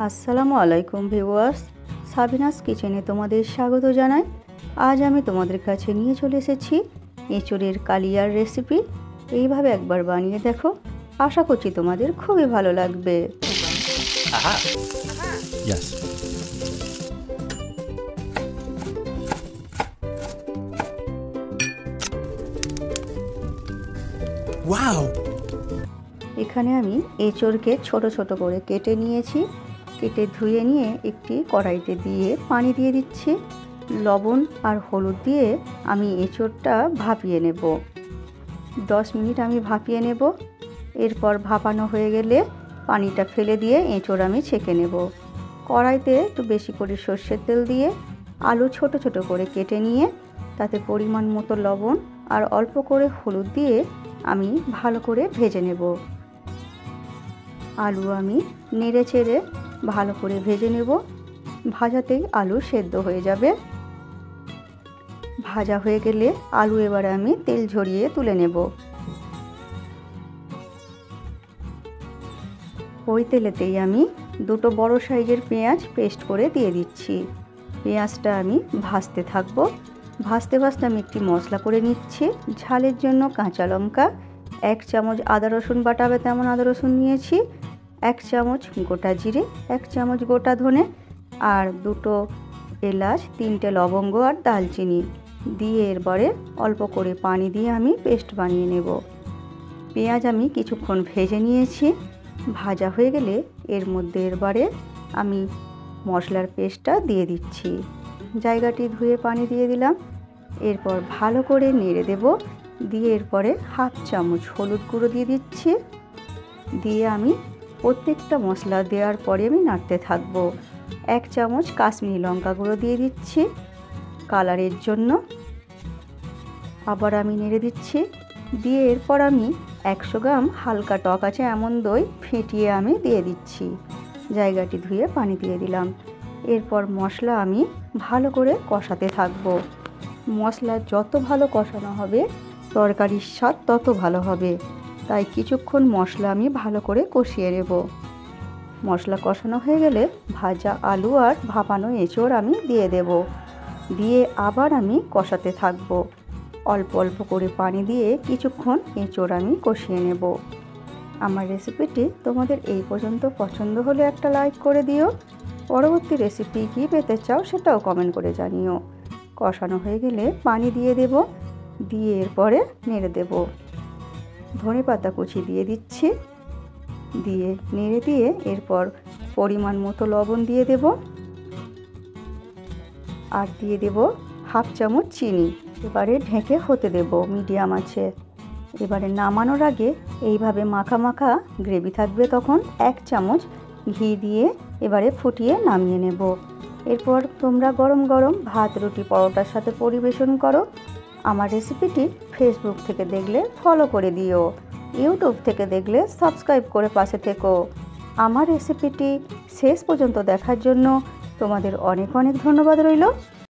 আসসালামু আলাইকুম viewers, Sabinus কিচেনে তোমাদের স্বাগত জানাই। আজ আমি তোমাদের কাছে নিয়ে চলে এসেছি এঁচোড়ের কালিয়ার রেসিপি। এইভাবে একবার বানিয়ে দেখো, আশা করছি তোমাদের খুবই ভালো লাগবে। Yes. Wow! এখানে আমি এঁচোড়কে ছোট ছোট করে কেটে নিয়েছি। কেটে ধুয়ে নিয়ে একটি কড়াইতে দিয়ে পানি দিয়ে দিচ্ছি। লবণ আর হলুদ দিয়ে আমি এঁচোড়টা ভাপিয়ে নেব। 10 মিনিট আমি ভাপিয়ে নেব। এরপর ভাপানো হয়ে গেলে পানিটা ফেলে দিয়ে এঁচোড় আমি ছেঁকে নেব। কড়াইতে একটু বেশি করে সর্ষের তেল দিয়ে আলু ছোট ছোট করে কেটে নিয়ে তাতে পরিমাণ মতো লবণ আর অল্প করে হলুদ দিয়ে আমি ভালো করে ভেজে নেব। আলু আমি নেড়ে চেড়ে ভালো করে ভেজে নেব। ভাজাতেই আলু সেদ্ধ হয়ে যাবে। ভাজা হয়ে গেলে আলু এবারে আমি তেল ঝরিয়ে তুলে নেব। ওই তেলেতেই আমি দুটো বড় সাইজের পেঁয়াজ পেস্ট করে দিয়ে দিচ্ছি। পেঁয়াজটা আমি ভাজতে থাকবো। ভাজতে ভাজতে আমি একটি মশলা করে নিচ্ছি। ঝালের জন্য কাঁচা লঙ্কা, 1 চামচ আদা রসুন বাটা হবে তেমন আদা রসুন নিয়েছি, 1 চামচ গোটা জিরে, 1 চামচ গোটা ধনে আর দুটো এলাচ, 3টে লবঙ্গ আর দালচিনি দিয়ে এরপরে অল্প করে পানি দিয়ে আমি পেস্ট বানিয়ে নেব। পেঁয়াজ আমি কিছুক্ষণ ভেজে নিয়েছি। ভাজা হয়ে গেলে এর মধ্যে এরপরে আমি মশলার পেস্টটা দিয়ে দিচ্ছি। জায়গাটি ধুয়ে পানি দিয়ে দিলাম। এরপর ভালো করে নেড়ে দেব। দিয়ে এরপরে 1/2 চামচ হলুদ গুঁড়ো দিয়ে দিচ্ছি। দিয়ে আমি প্রত্যেকটা মশলা দেওয়ার পরে আমি নাড়তে থাকবো। 1 চামচ কাশ্মীরি লঙ্কা গুঁড়ো দিয়ে দিচ্ছি কালারের জন্য। আবার আমি নেড়ে দিচ্ছি। দিয়ে এরপর আমি 100 গ্রাম হালকা টক আছে এমন দই ফেটিয়ে আমি দিয়ে দিচ্ছি। জায়গাটি ধুয়ে পানি দিয়ে দিলাম। এরপর মশলা আমি ভালো করে কষাতে থাকবো। মশলা যত ভালো কষানো হবে তরকারির স্বাদ তত ভালো হবে। তাই কিছুক্ষণ মশলা আমি ভালো করে কষিয়ে নেব। মশলা কষানো হয়ে গেলে ভাজা আলু আর ভাপানো এঁচোড় আমি দিয়ে দেব। দিয়ে আবার আমি কষাতে থাকবো। অল্প অল্প করে পানি দিয়ে কিছুক্ষণ এঁচোড় আমি কষিয়ে নেব। আমার রেসিপিটি তোমাদের এই পর্যন্ত পছন্দ হলে একটা লাইক করে দিও। পরবর্তী রেসিপি কী পেতে চাও সেটাও কমেন্ট করে জানিও। কষানো হয়ে গেলে পানি দিয়ে দেব। দিয়ে এরপরে নেড়ে দেব। ধনেপাতা কুচি দিয়ে দিচ্ছি। দিয়ে নেড়ে দিয়ে এরপর পরিমাণ মতো লবণ দিয়ে দেব। আর দিয়ে দেব 1/2 চামচ চিনি। এবারে ঢেকে হতে দেব মিডিয়াম আছে। এবারে নামানোর আগে এইভাবে মাখা মাখা গ্রেভি থাকবে, তখন 1 চামচ ঘি দিয়ে এবারে ফুটিয়ে নামিয়ে নেব। এরপর তোমরা গরম গরম ভাত, রুটি, পরোটার সাথে পরিবেশন করো। আমার রেসিপিটি ফেসবুক থেকে দেখলে ফলো করে দিও। ইউটিউব থেকে দেখলে সাবস্ক্রাইব করে পাশে থেকো। আমার রেসিপিটি শেষ পর্যন্ত দেখার জন্য তোমাদের অনেক অনেক ধন্যবাদ রইল।